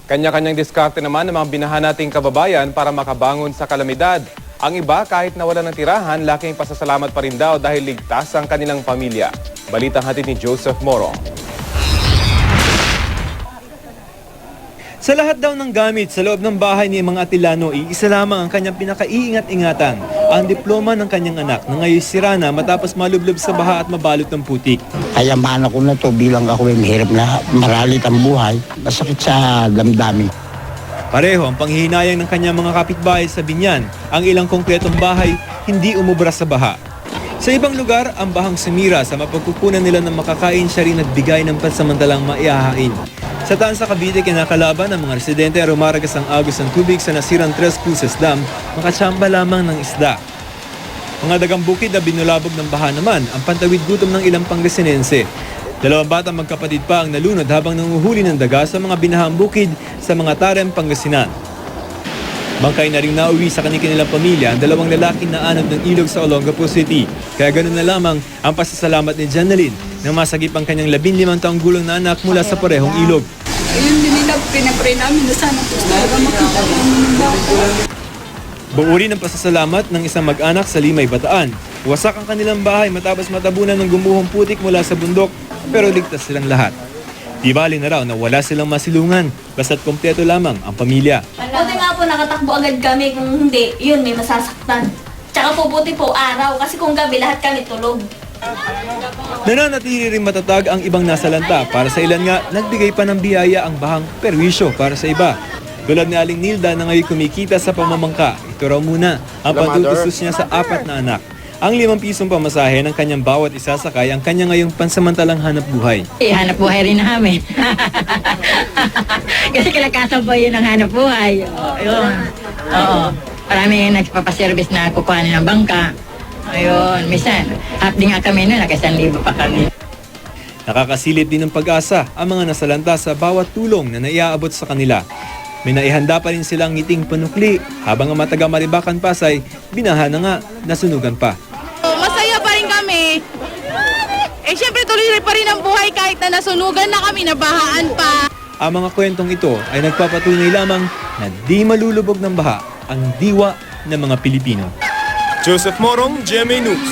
Kanya-kanyang diskarte naman ng mga binahan nating kababayan para makabangon sa kalamidad. Ang iba, kahit nawala ng tirahan, laking pasasalamat pa rin daw dahil ligtas ang kanilang pamilya. Balitang hatid ni Joseph Moro. Sa lahat daw ng gamit sa loob ng bahay ni mga Atilano, iisa lamang ang kanyang pinakaiingat-ingatan, ang diploma ng kanyang anak na ngayon sira na matapos malublob sa baha at mabalot ng putik. Kayamanan ko na to bilang ako ay mahirap na maralit ang buhay, masakit sa damdamin. Pareho ang panghihinayang ng kanyang mga kapitbahay sa Binyan, ang ilang konkretong bahay hindi umubra sa baha. Sa ibang lugar, ang bahang sumira sa mapagkukunan nila ng makakain siya rin at bigay ng pansamantalang maihahain. Sa Tansa, Cavite, kinakalaban ng mga residente ang rumaragas ang agos ng tubig sa nasirang Tres Cruces Dam, makatsamba lamang ng isda. Mga dagang bukid na binulabog ng baha naman ang pantawid gutom ng ilang Pangasinense. 2 batang magkapatid pa ang nalunod habang nanguhuli ng daga sa mga binahang bukid sa mga Tarem, Pangasinan. Bangkay na rin nauwi sa kanilang pamilya ang 2 lalaking naanod ng ilog sa Olongapo City. Kaya ganoon na lamang ang pasasalamat ni Janeline nang masagip ang kanyang 15 taong gulang na anak mula sa parehong ilog. Ayun din nila, pinapray namin na sana po talaga makita namin ng bata. Buo rin ang pasasalamat ng isang mag-anak sa Limay, Bataan. Wasak ang kanilang bahay matapos matabunan ng gumuhong putik mula sa bundok, pero ligtas silang lahat. Di bali na raw na wala silang masilungan, basta't kompleto lamang ang pamilya. Buti nga po nakatakbo agad kami, kung hindi, yun may masasaktan. Tsaka po buti po araw, kasi kung gabi lahat kami tulog. Nananatili rin matatag ang ibang nasalanta. Para sa ilan nga, nagbigay pa ng biyaya ang bahang perwisyo para sa iba. Tulad ni Aling Nilda na ngayon kumikita sa pamamangka. Ito raw muna ang patutustos niya sa 4 na anak. Ang 5 pisong pamasahe ng kanyang bawat isasakay ang kanya ngayong pansamantalang hanap buhay. Hanap buhay rin namin. Kasi kalakasan po yun ang hanap buhay. Ayun. Oo. Maraming nagpapaservice na kukuhanin ng bangka. Ayun. Minsan, half din nga kami nun, naka-1,000 pa kami. Nakakasilip din ng pag-asa ang mga nasalanta sa bawat tulong na naiaabot sa kanila. May naihanda pa rin silang ngiting panukli habang ang mataga Maribacan Pasay, binaha na nga, nasunugan pa. Masaya pa rin kami. Siyempre tuloy pa rin ang buhay kahit na nasunugan na kami, nabahaan pa. Ang mga kwentong ito ay nagpapatunay lamang na di malulubog ng baha ang diwa ng mga Pilipino. Joseph Morong, GMA News.